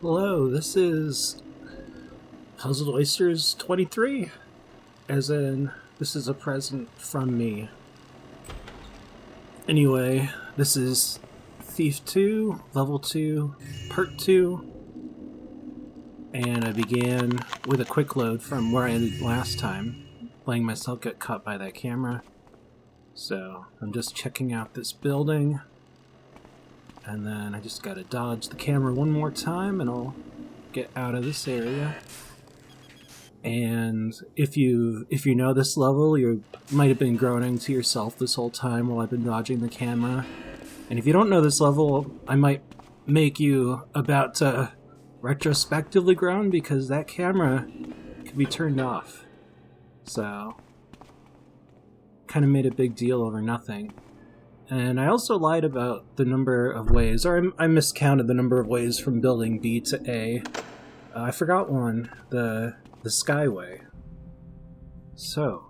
Hello, this is Puzzled Oysters 23, as in, this is a present from me. Anyway, this is Thief 2, Level 2, Part 2, and I began with a quick load from where I ended last time, letting myself get caught by that camera. So, I'm just checking out this building, and then I just gotta dodge the camera one more time and I'll get out of this area. And if you know this level, you might have been groaning to yourself this whole time while I've been dodging the camera. And if you don't know this level, I might make you about to retrospectively groan because that camera can be turned off. So, kind of made a big deal over nothing. And I also lied about the number of ways, or I miscounted the number of ways from building B to A. I forgot one, the Skyway. So,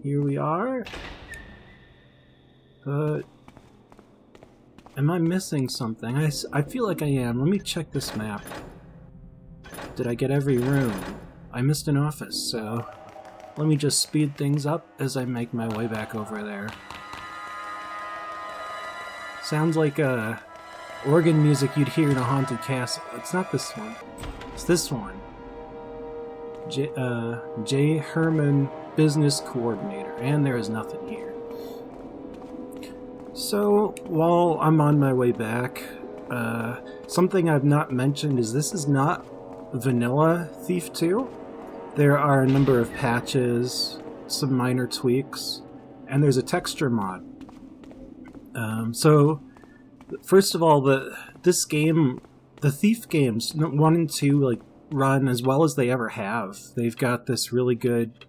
here we are. But, am I missing something? I feel like I am. Let me check this map. Did I get every room? I missed an office, so let me just speed things up as I make my way back over there. Sounds like organ music you'd hear in a haunted castle. It's not this one. It's this one. J. Herman, Business Coordinator. And there is nothing here. So, while I'm on my way back, something I've not mentioned is this is not vanilla Thief 2. There are a number of patches, some minor tweaks, and there's a texture mod. So, first of all, this game, the Thief games, 1 and 2, run as well as they ever have. They've got this really good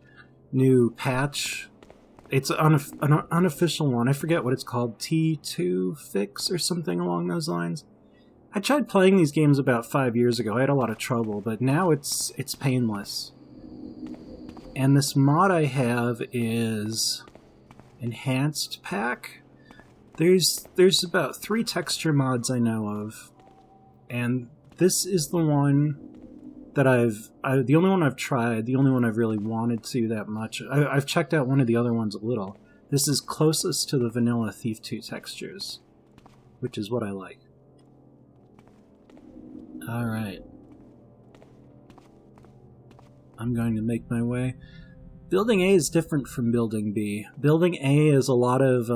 new patch. It's an unofficial one. I forget what it's called, T2 Fix or something along those lines. I tried playing these games about 5 years ago. I had a lot of trouble, but now it's painless. And this mod I have is Enhanced Pack. There's about 3 texture mods I know of, and this is the one that the only one I've tried, the only one I've really wanted to that much. I've checked out one of the other ones a little. This is closest to the vanilla Thief 2 textures, which is what I like. Alright. I'm going to make my way. Building A is different from Building B. Building A is a lot of,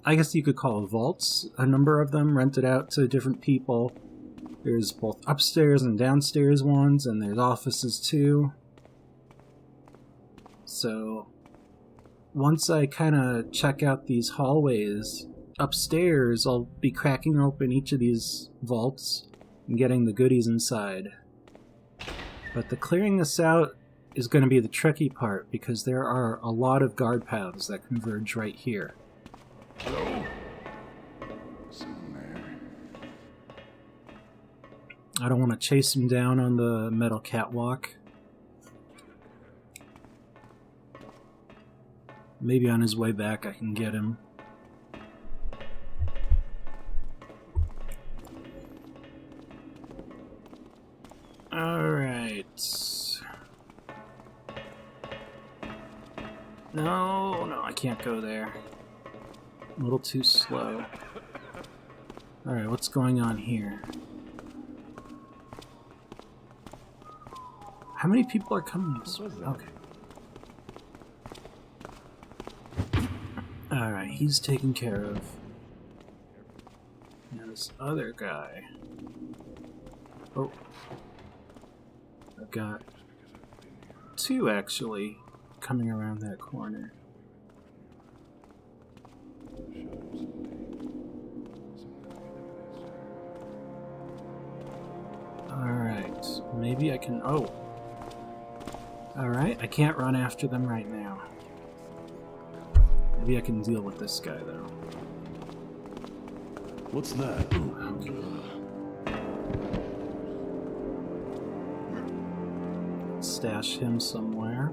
I guess you could call vaults, a number of them rented out to different people. There's both upstairs and downstairs ones, and there's offices too. So, once I kind of check out these hallways upstairs, I'll be cracking open each of these vaults and getting the goodies inside. But the clearing this out is going to be the tricky part, because there are a lot of guard paths that converge right here. Hello? Someone there? I don't want to chase him down on the metal catwalk. Maybe on his way back I can get him. Alright. No, I can't go there. A little too slow. Alright, what's going on here? How many people are coming this way? Okay. Alright, he's taken care of. Now this other guy. Oh. I've got 2 actually coming around that corner. Alright, maybe I can... Oh! Alright, I can't run after them right now. Maybe I can deal with this guy, though. What's that? Okay. Stash him somewhere.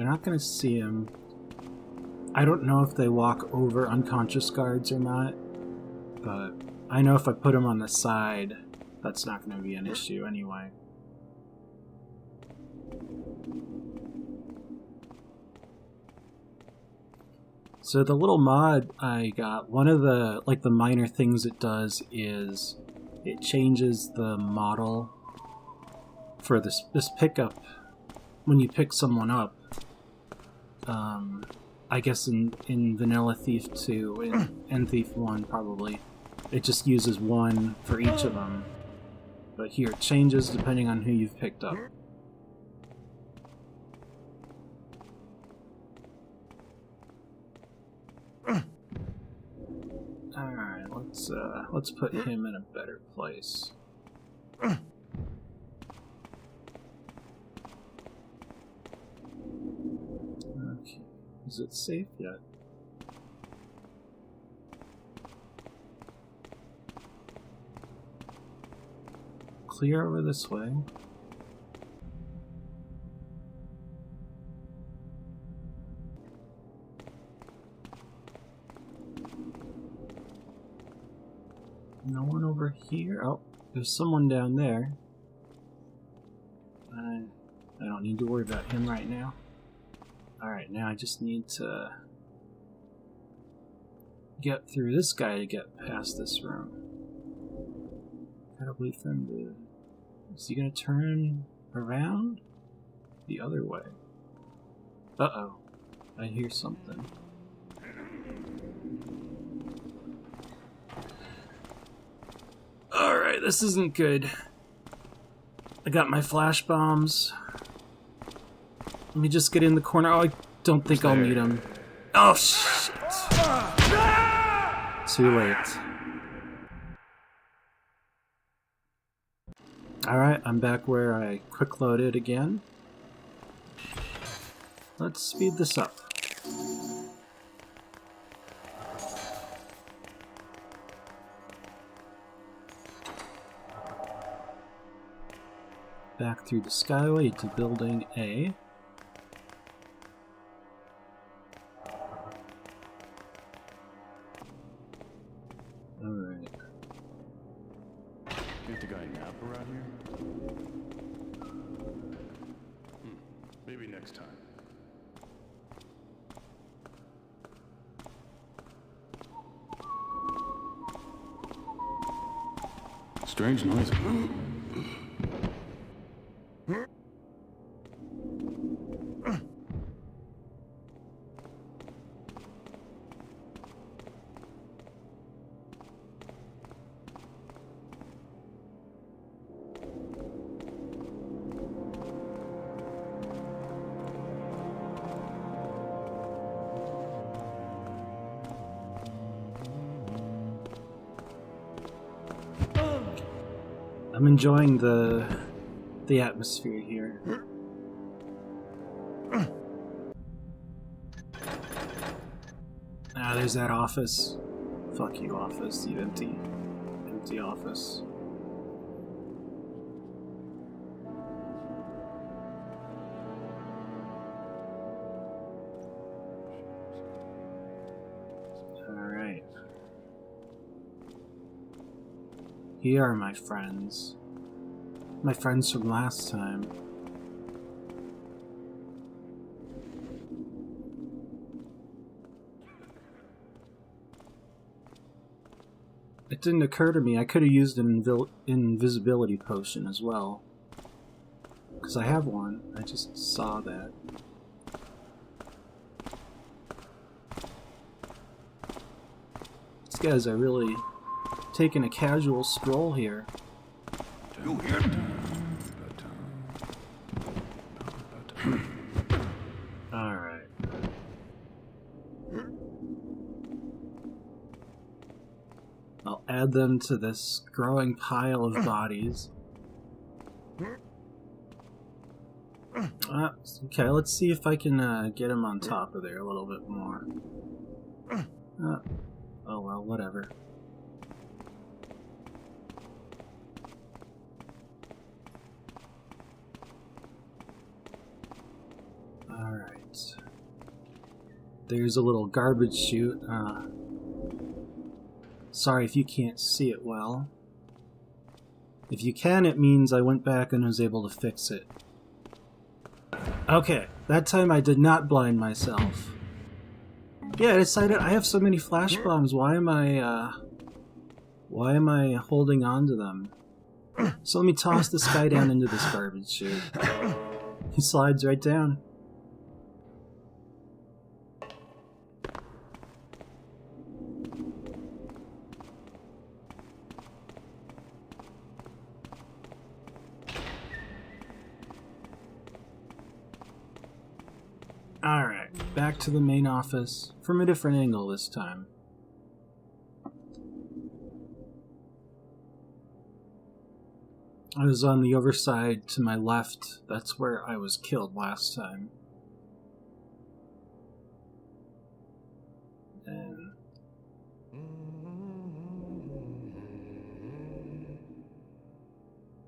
They're not going to see him. I don't know if they walk over unconscious guards or not, but I know if I put them on the side, that's not going to be an issue anyway. So the little mod I got, one of the the minor things it does is it changes the model for this pickup when you pick someone up. I guess in Vanilla Thief 2 and Thief 1 probably, it just uses one for each of them. But here it changes depending on who you've picked up. Alright, let's put him in a better place. Okay, is it safe yet? Clear over this way. No one over here? Oh, there's someone down there. I don't need to worry about him right now. Alright, now I just need to get through this guy to get past this room. Gotta wait for him to... Is he gonna turn around? The other way. Uh-oh. I hear something. Alright, this isn't good. I got my flash bombs. Let me just get in the corner. Oh, I don't think I'll need him. Oh, shit. Too late. Alright, I'm back where I quick loaded again. Let's speed this up. Back through the skyway to building A. Alright. Get the guy nap around here? Maybe next time. Strange noise. I'm enjoying the atmosphere here. Ah, there's that office. Fuck you, office, you empty office. Alright. Here are my friends. My friends from last time. It didn't occur to me I could have used an invisibility potion as well. Because I have one. I just saw that. These guys are really taking a casual stroll here. You hear? Alright. I'll add them to this growing pile of bodies. Okay, let's see if I can get him on top of there a little bit more. Oh well, whatever. Alright. there's a little garbage chute. Sorry if you can't see it well. If you can, it means I went back and was able to fix it. Okay, that time I did not blind myself. Yeah, I decided I have so many flash bombs. Why am I holding on to them? So let me toss this guy down into this garbage chute. He slides right down. Alright, back to the main office, from a different angle this time. I was on the overside to my left. That's where I was killed last time. And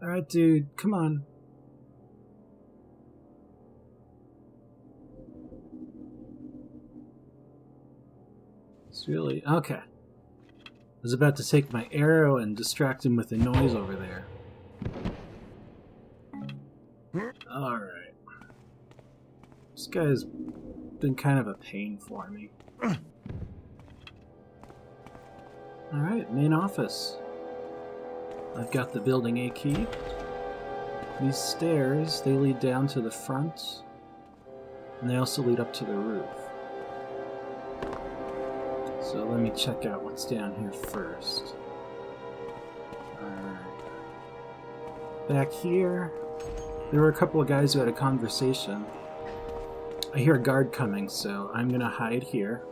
alright, dude, come on. It's really... okay. I was about to take my arrow and distract him with the noise over there. Alright. This guy's been kind of a pain for me. Alright, main office. I've got the building A key. These stairs, they lead down to the front, and they also lead up to the roof. So let me check out what's down here first. Alright. Back here, there were a couple of guys who had a conversation. I hear a guard coming, so I'm gonna hide here.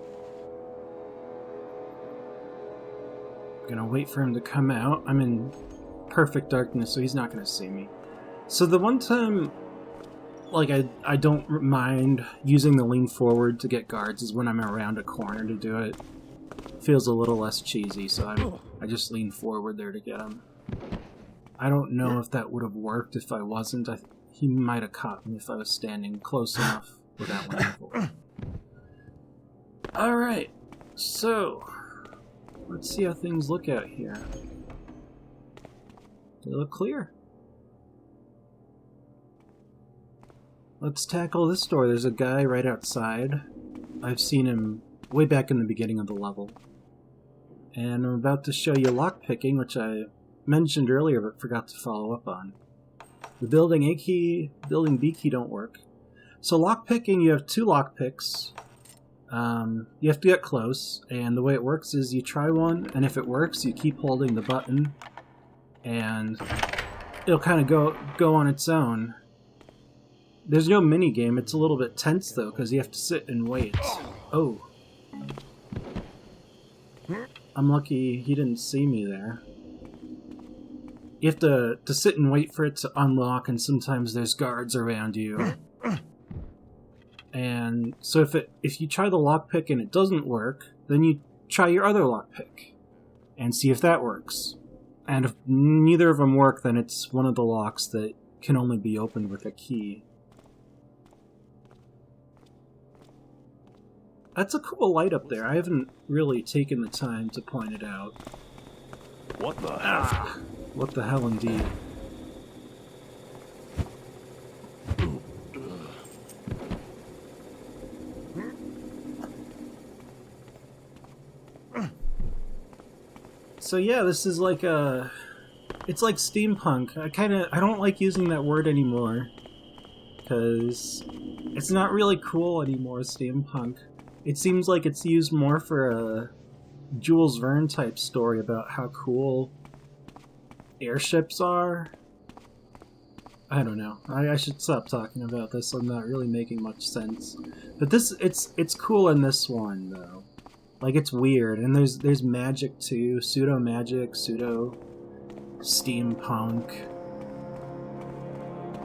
I'm gonna wait for him to come out. I'm in perfect darkness, so he's not gonna see me. So the one time, like, I don't mind using the lean forward to get guards is when I'm around a corner to do it. Feels a little less cheesy, so I just lean forward there to get him. I don't know if that would have worked if I wasn't. He might have caught me if I was standing close enough without leaning forward. Alright, so let's see how things look out here. They look clear. Let's tackle this door. There's a guy right outside. I've seen him way back in the beginning of the level. And I'm about to show you lockpicking, which I mentioned earlier but forgot to follow up on. The building A key, building B key don't work. So lockpicking, you have two lockpicks. You have to get close, and the way it works is you try one, and if it works, you keep holding the button, and it'll kind of go on its own. There's no minigame. It's a little bit tense, though, because you have to sit and wait. Oh. I'm lucky he didn't see me there. You have to sit and wait for it to unlock, and sometimes there's guards around you. And so if you try the lockpick and it doesn't work, then you try your other lockpick and see if that works. And if neither of them work, then it's one of the locks that can only be opened with a key. That's a cool light up there. I haven't really taken the time to point it out. What the hell? What the hell indeed. So yeah, this is like it's like steampunk. I don't like using that word anymore, because it's not really cool anymore, steampunk. It seems like it's used more for a Jules Verne type story about how cool airships are. I don't know. I should stop talking about this. I'm not really making much sense. But it's cool in this one though. Like, it's weird, and there's magic too, pseudo magic, pseudo steampunk.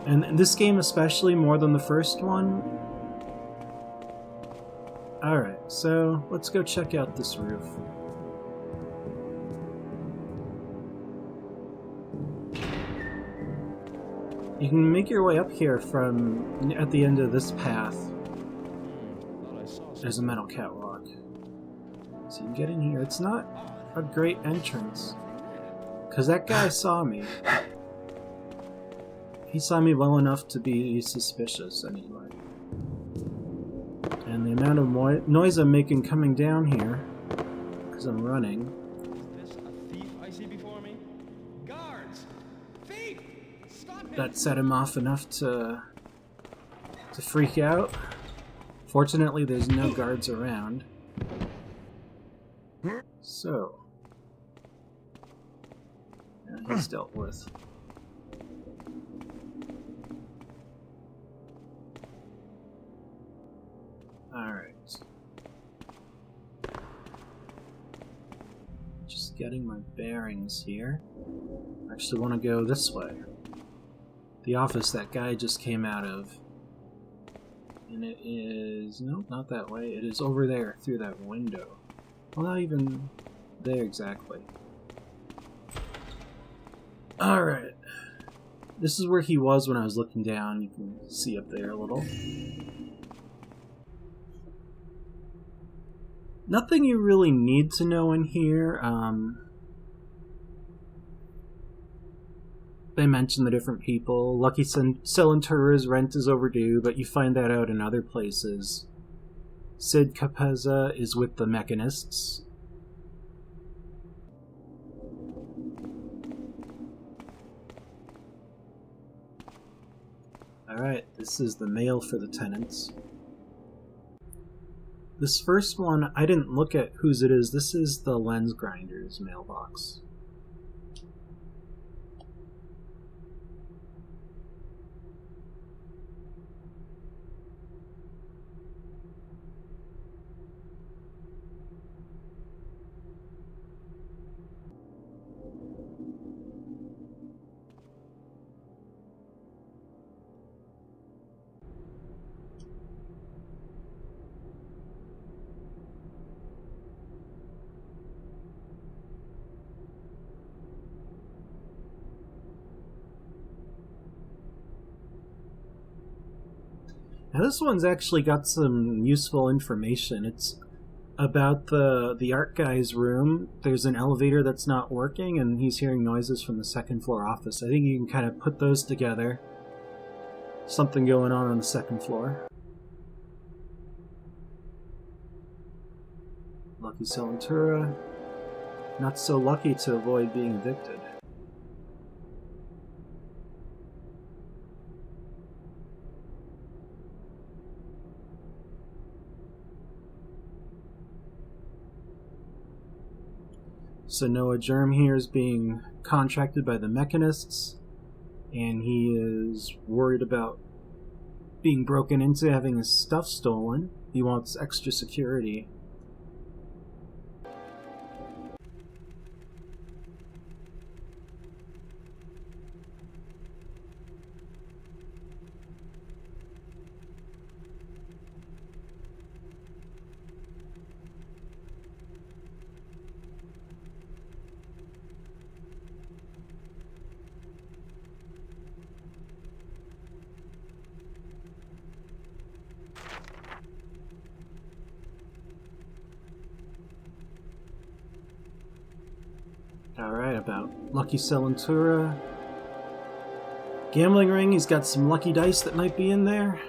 And this game especially more than the first one. Alright, so let's go check out this roof. You can make your way up here from at the end of this path. Thought I saw There's a metal catwalk. So you can get in here. It's not a great entrance. Because that guy saw me. He saw me well enough to be suspicious, anyway. And the amount of noise I'm making coming down here, because I'm running. Is this a thief I see before me? Guards! Thief! Stop him! That set him off enough to freak out. Fortunately, there's no guards around. So, yeah, he's dealt with. Alright. Just getting my bearings here. I actually want to go this way. The office that guy just came out of. And it is... no, not that way. It is over there, through that window. Well, not even there exactly. Alright. This is where he was when I was looking down. You can see up there a little. Nothing you really need to know in here. They mention the different people. Lucky Silentura's rent is overdue, but you find that out in other places. Sid Capezza is with the mechanists. Alright, this is the mail for the tenants. This first one, I didn't look at whose it is. This is the lens grinder's mailbox. Now this one's actually got some useful information. It's about the art guy's room. There's an elevator that's not working, and he's hearing noises from the second floor office. I think you can kind of put those together. Something going on the second floor. Lucky Silentura. Not so lucky to avoid being evicted. So Noah Germ here is being contracted by the mechanists, and he is worried about being broken into, having his stuff stolen. He wants extra security. Alright, about Lucky Silentura. Gambling ring, he's got some lucky dice that might be in there.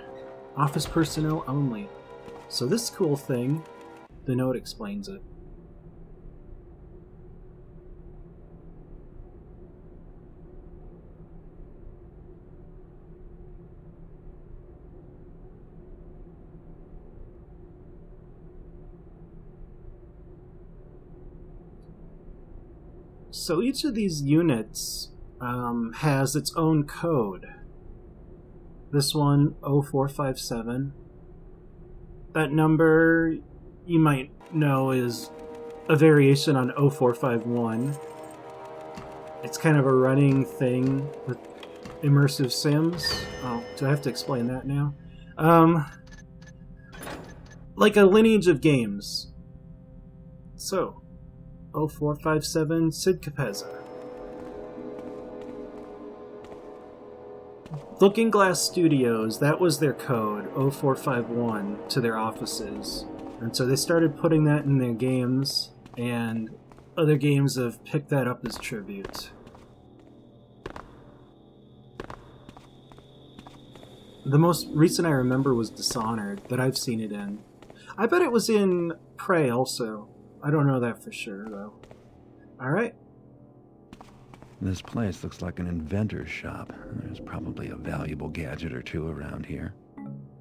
Office personnel only. So this cool thing, the note explains it. So each of these units has its own code. This one, 0457. That number, you might know, is a variation on 0451. It's kind of a running thing with immersive sims. Oh, do I have to explain that now? Like a lineage of games. So, 0457 Sid Capezza. Looking Glass Studios, that was their code, 0451, to their offices. And so they started putting that in their games, and other games have picked that up as tribute. The most recent I remember was Dishonored, that I've seen it in. I bet it was in Prey also. I don't know that for sure, though. Alright. This place looks like an inventor's shop. There's probably a valuable gadget or two around here.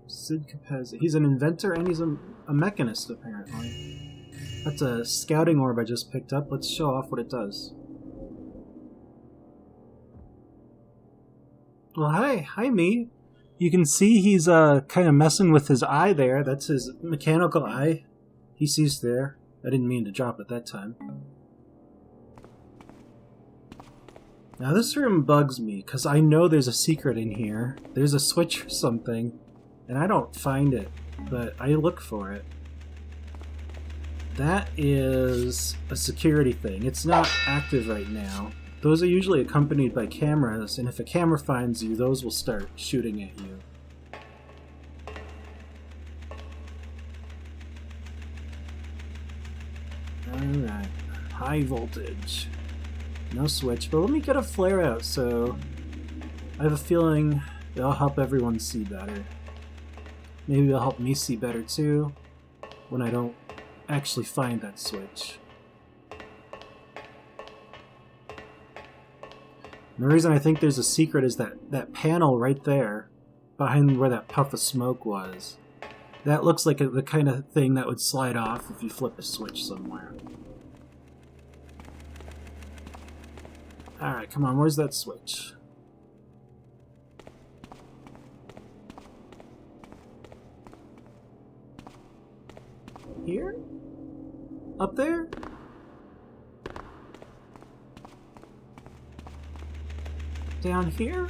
Sid Capezzi. He's an inventor and he's a mechanist, apparently. That's a scouting orb I just picked up. Let's show off what it does. Well, hi, me. You can see he's kind of messing with his eye there. That's his mechanical eye. He sees there. I didn't mean to drop it that time. Now this room bugs me, because I know there's a secret in here. There's a switch or something, and I don't find it, but I look for it. That is a security thing. It's not active right now. Those are usually accompanied by cameras, and if a camera finds you, those will start shooting at you. Alright, high voltage. No switch, but let me get a flare out, so I have a feeling it'll help everyone see better. Maybe it'll help me see better too, when I don't actually find that switch. And the reason I think there's a secret is that panel right there, behind where that puff of smoke was. That looks like the kind of thing that would slide off if you flip a switch somewhere. Alright, come on, where's that switch? Here? Up there? Down here?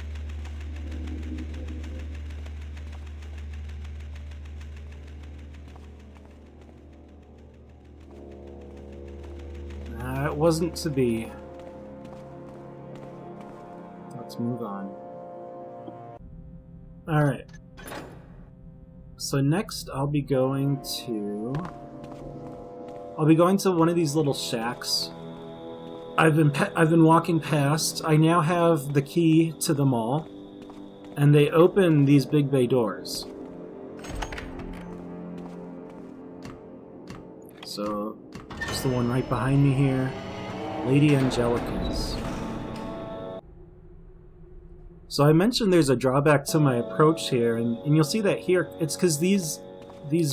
It wasn't to be. Let's move on. Alright. So next I'll be going to one of these little shacks. I've been walking past. I now have the key to them all, and they open these big bay doors. So there's the one right behind me here, Lady Angelica's. So I mentioned there's a drawback to my approach here, and you'll see that here. It's because these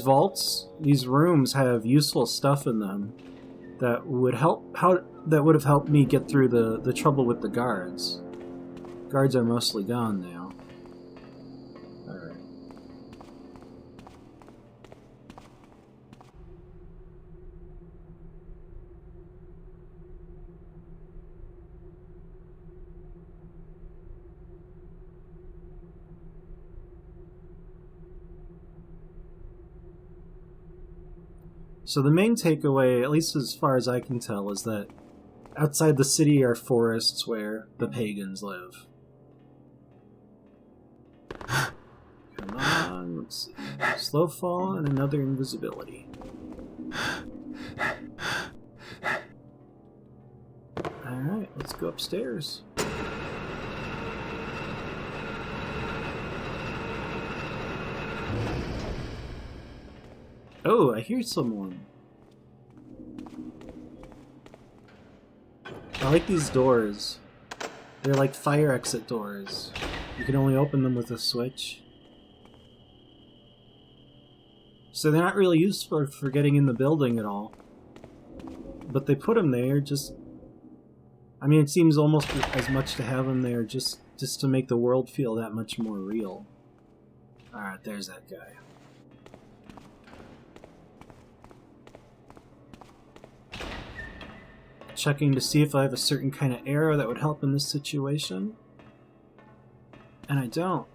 vaults, these rooms have useful stuff in them that would have helped me get through the trouble with the guards. Guards are mostly gone now. Alright. So the main takeaway, at least as far as I can tell, is that outside the city are forests where the pagans live. Come on, let's see. Slow fall and another invisibility. Alright, let's go upstairs. Oh, I hear someone. I like these doors. They're like fire exit doors. You can only open them with a switch. So they're not really useful for getting in the building at all. But they put them there just... I mean, it seems almost as much to have them there just to make the world feel that much more real. Alright, there's that guy. Checking to see if I have a certain kind of arrow that would help in this situation. And I don't.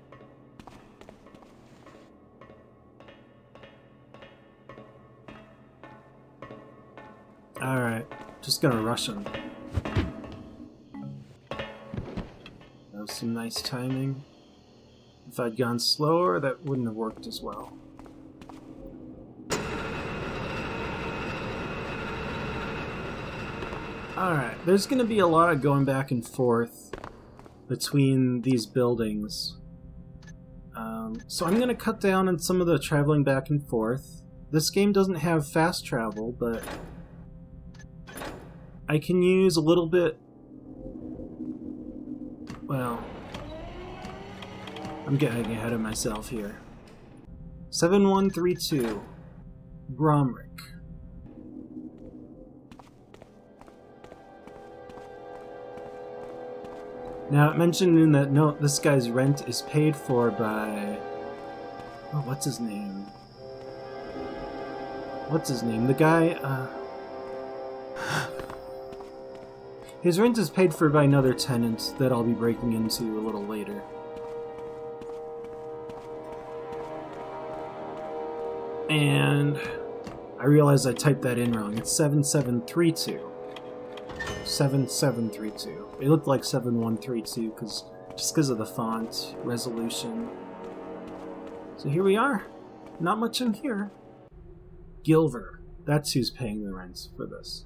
Alright, just gonna rush him. That was some nice timing. If I'd gone slower, that wouldn't have worked as well. Alright, there's going to be a lot of going back and forth between these buildings. So I'm going to cut down on some of the traveling back and forth. This game doesn't have fast travel, but I can use a little bit... Well, I'm getting ahead of myself here. 7132. Bromrick. Now, it mentioned in that note, this guy's rent is paid for by... Oh, what's his name? What's his name? The guy, His rent is paid for by another tenant that I'll be breaking into a little later. And I realized I typed that in wrong. It's 7732. 7732. It looked like 7132 just because of the font resolution. So here we are. Not much in here. Gilver. That's who's paying the rent for this.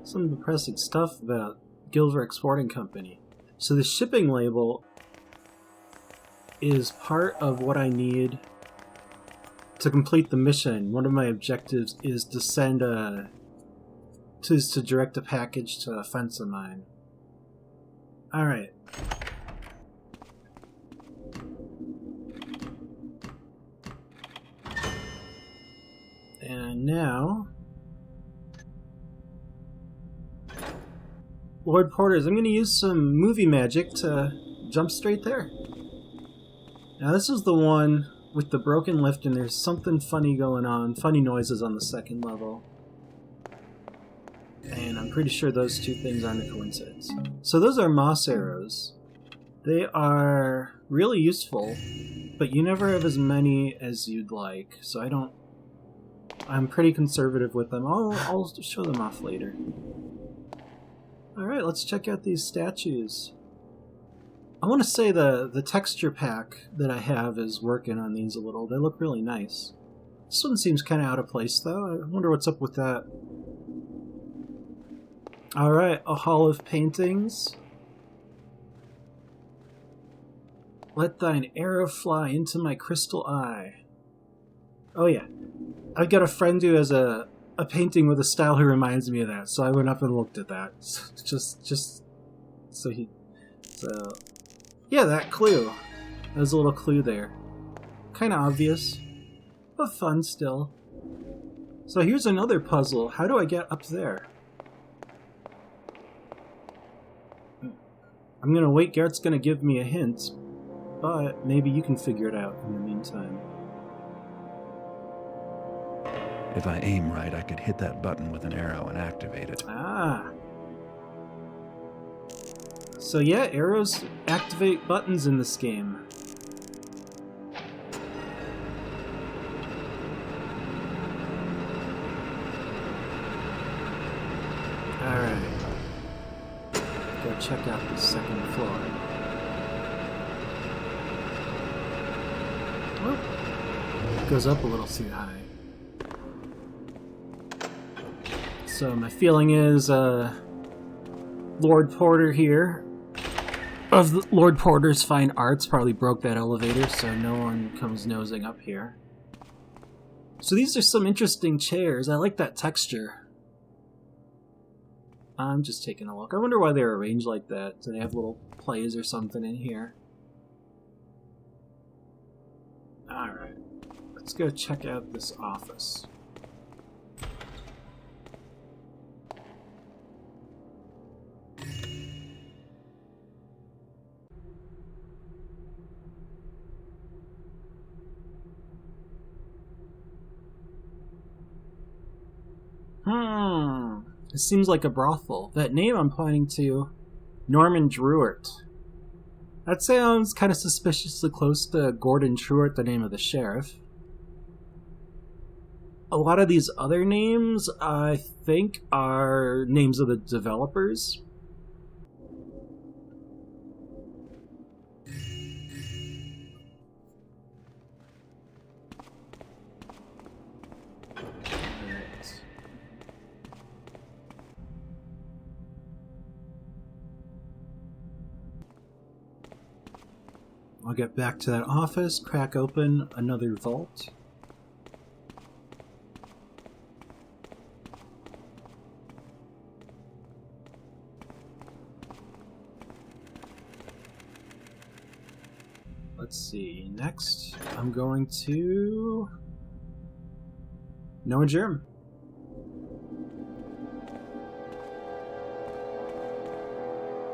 Some depressing stuff about Gilver Exporting Company. So the shipping label is part of what I need to complete the mission. One of my objectives is to send to direct a package to a fence of mine. Alright. And now... Lord Porter's. I'm going to use some movie magic to jump straight there. Now this is the one with the broken lift and there's something funny going on. Funny noises on the second level. And I'm pretty sure those two things aren't a coincidence. So those are moss arrows. They are really useful, but you never have as many as you'd like. So I'm pretty conservative with them. I'll show them off later. Alright, let's check out these statues. I want to say the texture pack that I have is working on these a little. They look really nice. This one seems kind of out of place, though. I wonder what's up with that. Alright, a hall of paintings. Let thine arrow fly into my crystal eye. Oh yeah. I've got a friend who has a painting with a style who reminds me of that, so I went up and looked at that. So yeah, that clue. There's a little clue there. Kind of obvious, but fun still. So here's another puzzle. How do I get up there? I'm gonna wait. Garrett's gonna give me a hint, but maybe you can figure it out in the meantime. If I aim right, I could hit that button with an arrow and activate it. Ah. So yeah, arrows activate buttons in this game. Alright. Go check out the second floor. Whoop. It goes up a little too high. So my feeling is, Lord Porter here, of Lord Porter's Fine Arts, probably broke that elevator, so no one comes nosing up here. So these are some interesting chairs. I like that texture. I'm just taking a look. I wonder why they're arranged like that. Do they have little plays or something in here? Alright. Let's go check out this office. It seems like a brothel. That name I'm pointing to, Norman Druart. That sounds kind of suspiciously close to Gordon Truart, the name of the sheriff. A lot of these other names, I think, are names of the developers. I'll get back to that office, crack open another vault. Let's see, next I'm going to Noah Germ.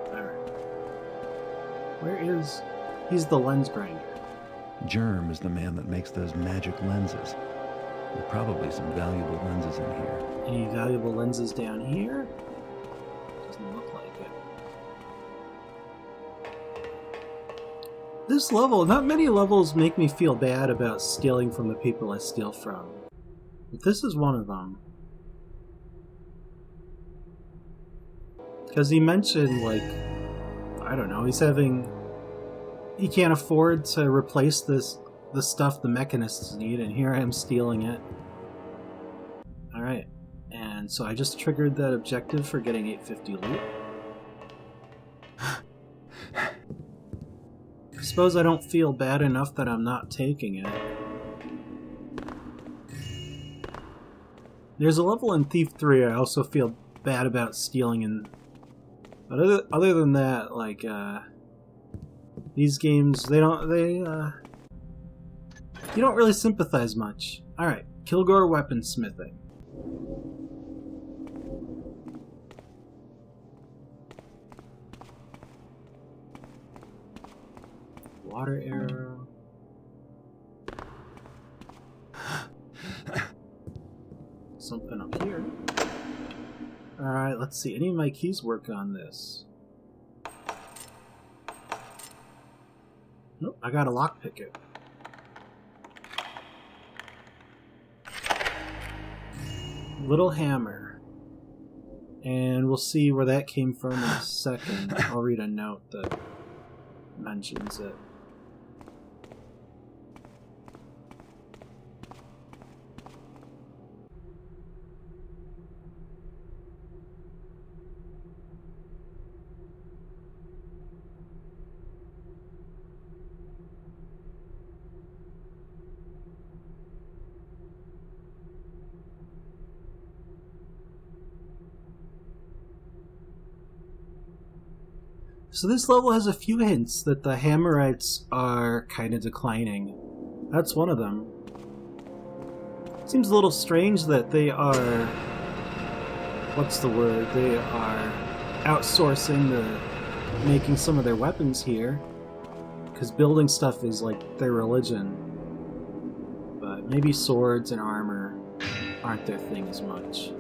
Alright. Where is... He's the lens grinder. Germ is the man that makes those magic lenses. There are probably some valuable lenses in here. Any valuable lenses down here? Doesn't look like it. This level, not many levels make me feel bad about stealing from the people I steal from. But this is one of them. Because he mentioned, like, I don't know, he can't afford to replace the stuff the mechanists need, and here I am stealing it. Alright, and so I just triggered that objective for getting 850 loot. I suppose I don't feel bad enough that I'm not taking it. There's a level in Thief 3 I also feel bad about stealing, but other than that, like, these games, you don't really sympathize much. Alright, Kilgore weaponsmithing. Water arrow. Something up here. Alright, let's see. Any of my keys work on this? Nope, I gotta lockpick it. Little hammer. And we'll see where that came from in a second. I'll read a note that mentions it. So this level has a few hints that the Hammerites are kind of declining. That's one of them. Seems a little strange that they are... What's the word? They are outsourcing making some of their weapons here. Because building stuff is like their religion. But maybe swords and armor aren't their thing as much.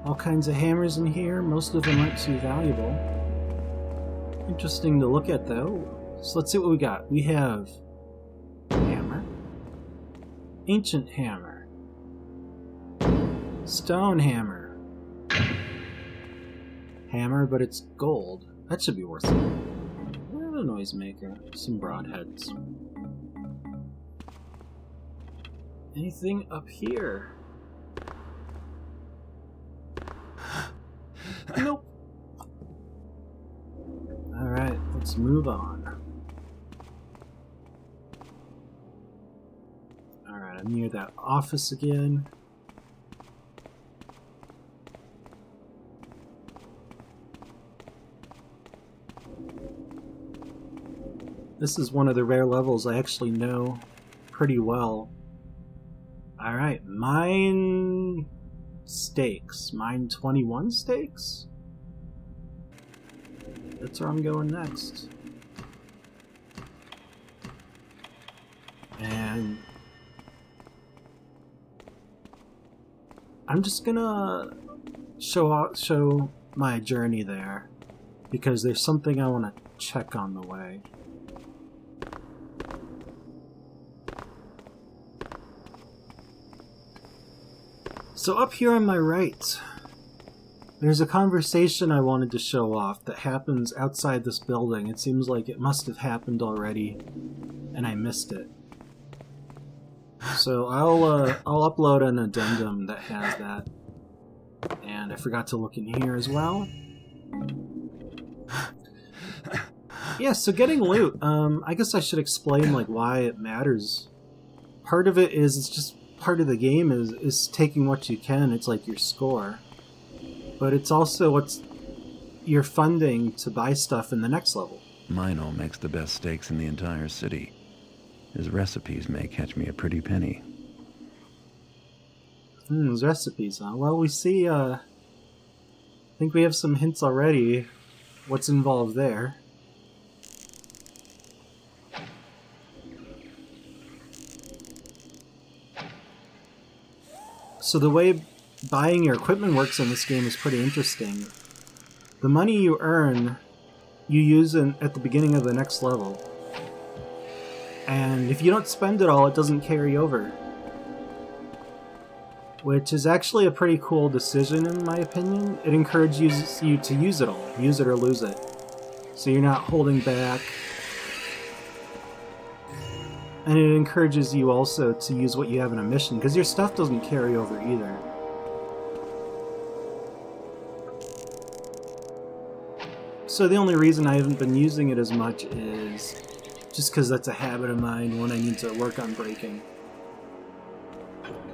All kinds of hammers in here. Most of them aren't too valuable. Interesting to look at, though. So let's see what we got. We have hammer, ancient hammer, stone hammer, hammer, but it's gold. That should be worth it. A noisemaker, some broadheads. Anything up here? Nope. Alright, let's move on. Alright, I'm near that office again. This is one of the rare levels I actually know pretty well. Alright, mine stakes. Mine 21 stakes? That's where I'm going next. I'm just gonna show my journey there, because there's something I want to check on the way. So up here on my right, there's a conversation I wanted to show off that happens outside this building. It seems like it must have happened already, and I missed it. So I'll upload an addendum that has that. And I forgot to look in here as well. Yeah, so getting loot. I guess I should explain like why it matters. Part of it is it's just part of the game is taking what you can. It's like your score. But it's also what's your funding to buy stuff in the next level. Mino makes the best steaks in the entire city. His recipes may catch me a pretty penny. Those recipes, huh? Well, we see, I think we have some hints already what's involved there. So the way buying your equipment works in this game is pretty interesting. The money you earn, you use at the beginning of the next level. And if you don't spend it all, it doesn't carry over. Which is actually a pretty cool decision in my opinion. It encourages you to use it all. Use it or lose it. So you're not holding back. And it encourages you also to use what you have in a mission, because your stuff doesn't carry over either. So the only reason I haven't been using it as much is just because that's a habit of mine when I need to work on breaking.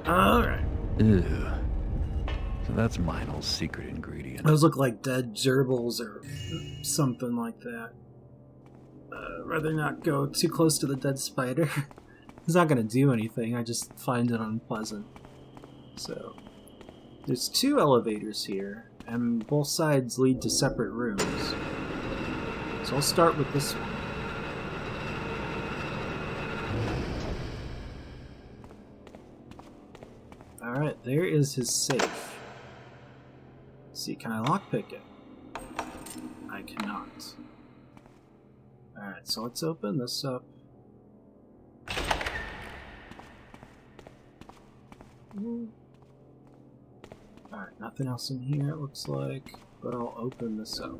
Alright. Ew. So that's Mino's secret ingredient. Those look like dead gerbils or something like that. Rather not go too close to the dead spider. It's not going to do anything, I just find it unpleasant. So, there's 2 elevators here, and both sides lead to separate rooms. So I'll start with this one. Alright, there is his safe. Let's see, can I lockpick it? I cannot. Alright, so let's open this up. Alright, nothing else in here it looks like, but I'll open this up.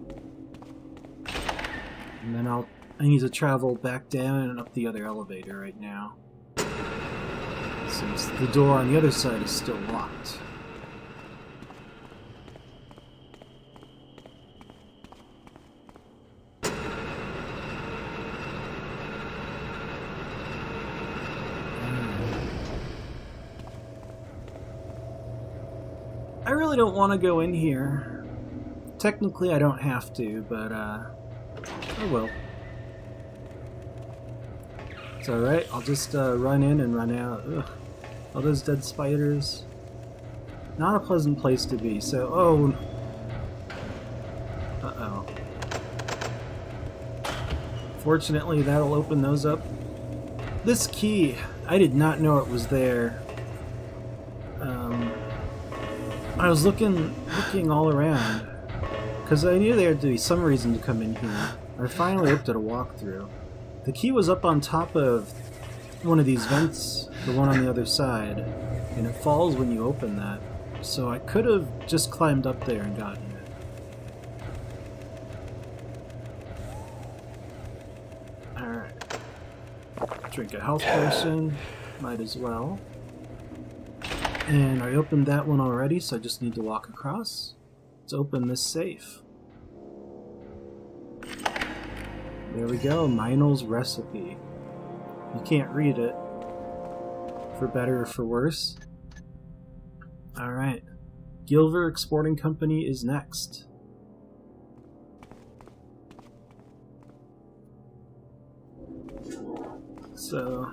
And then I need to travel back down and up the other elevator right now, since the door on the other side is still locked. I really don't want to go in here. Technically I don't have to, but I will. It's alright, I'll just run in and run out. Ugh. All those dead spiders. Not a pleasant place to be, so... Oh! Uh-oh. Fortunately, that'll open those up. This key, I did not know it was there. I was looking all around, because I knew there had to be some reason to come in here. I finally looked at a walkthrough. The key was up on top of one of these vents, the one on the other side, and it falls when you open that. So I could have just climbed up there and gotten it. Alright. Drink a health potion. Might as well. And I opened that one already, so I just need to walk across. Let's open this safe. There we go, Mino's recipe. You can't read it, for better or for worse. Alright, Gilver Exporting Company is next. So,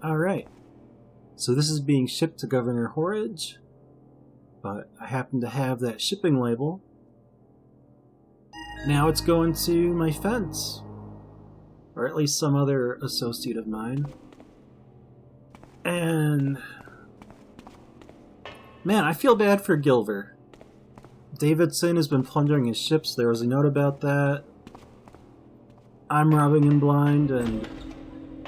alright. So this is being shipped to Governor Horridge, but I happen to have that shipping label. Now it's going to my fence, or at least some other associate of mine. And man, I feel bad for Gilver. Davidson has been plundering his ships. There was a note about that. I'm robbing him blind, and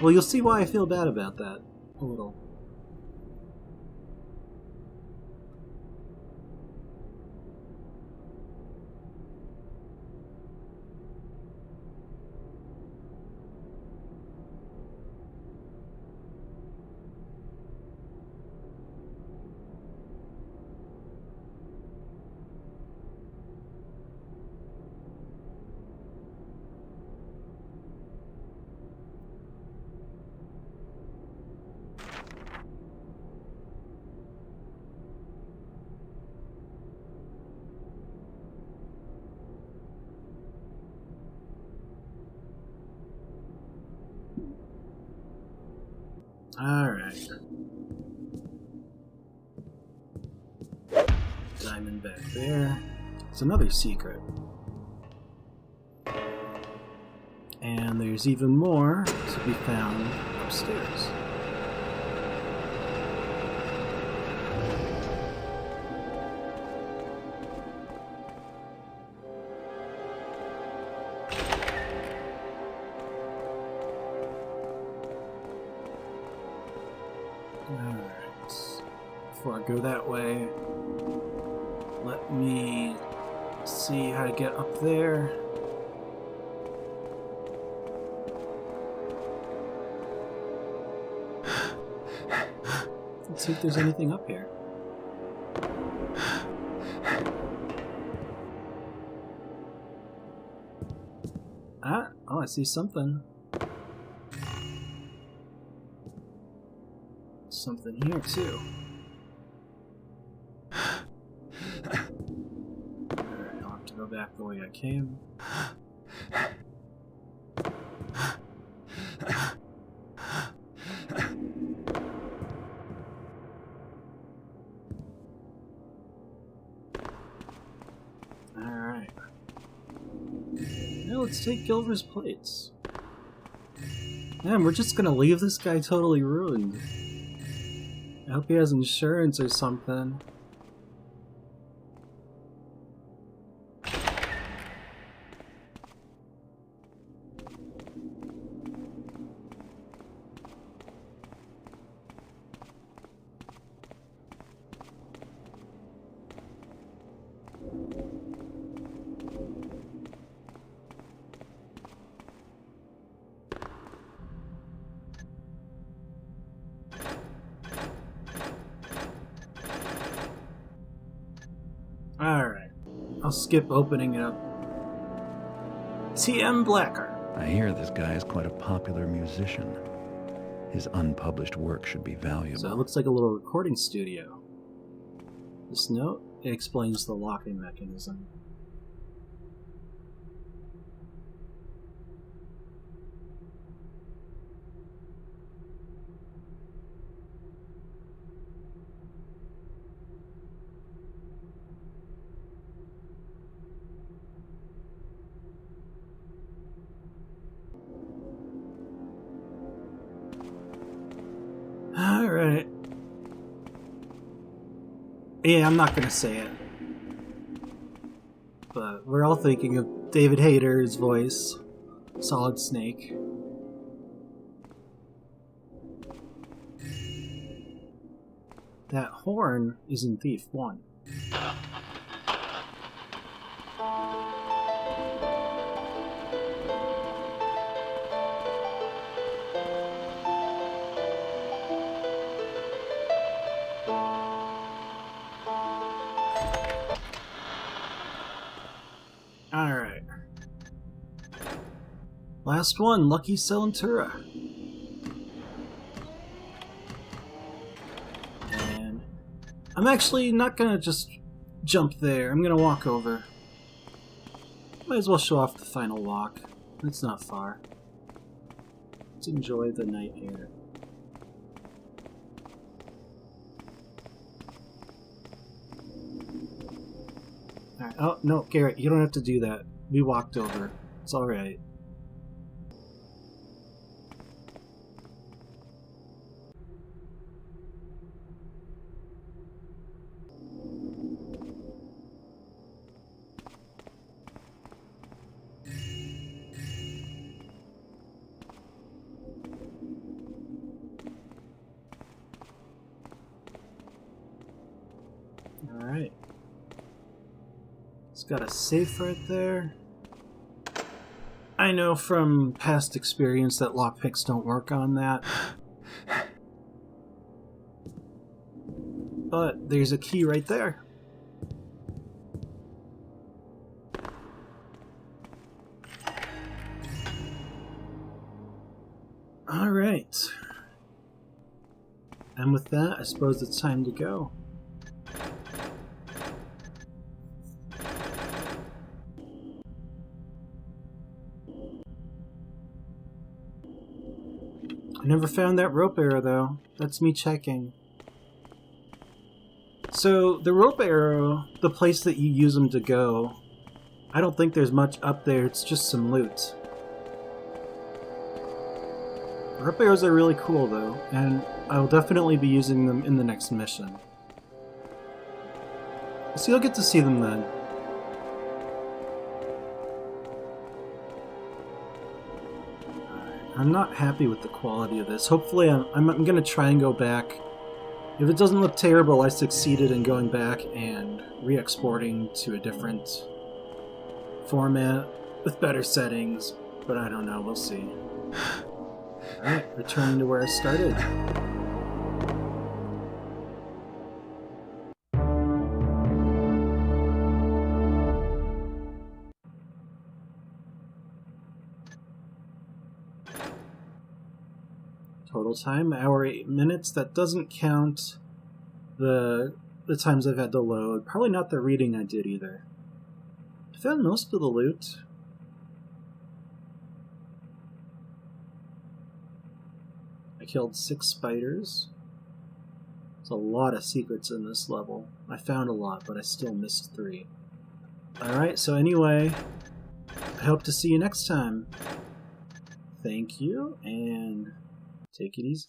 well, you'll see why I feel bad about that a little. Alright. Diamond back there. It's another secret. And there's even more to be found upstairs. Alright. Before I go that way, let me see how to get up there. Let's see if there's anything up here. Oh, I see something. Something here too. Alright, I'll have to go back the way I came. Alright. Now let's take Gilver's plates. Man, we're just gonna leave this guy totally ruined. I hope he has insurance or something. Alright, I'll skip opening it up. T.M. Blacker. I hear this guy is quite a popular musician. His unpublished work should be valuable. So it looks like a little recording studio. This note, it explains the locking mechanism. Alright. Yeah, I'm not gonna say it. But we're all thinking of David Hayter's voice. Solid Snake. That horn is in Thief 1. Alright. Last one, Lucky Salentura. And I'm actually not gonna just jump there. I'm gonna walk over. Might as well show off the final walk. It's not far. Let's enjoy the night air. Alright. Oh, no, Garrett, you don't have to do that. We walked over. It's alright. It's got a safe right there. I know from past experience that lockpicks don't work on that. But there's a key right there. Alright. And with that, I suppose it's time to go. I never found that rope arrow, though. That's me checking. So, the rope arrow, the place that you use them to go, I don't think there's much up there, it's just some loot. Rope arrows are really cool, though, and I will definitely be using them in the next mission. So you'll get to see them then. I'm not happy with the quality of this. Hopefully I'm going to try and go back. If it doesn't look terrible, I succeeded in going back and re-exporting to a different format with better settings, but I don't know, we'll see. Alright, returning to where I started. Total time, hour 8 minutes. That doesn't count the times I've had to load. Probably not the reading I did either. I found most of the loot. I killed 6 spiders. There's a lot of secrets in this level. I found a lot, but I still missed 3. Alright, so anyway, I hope to see you next time. Thank you, and take it easy.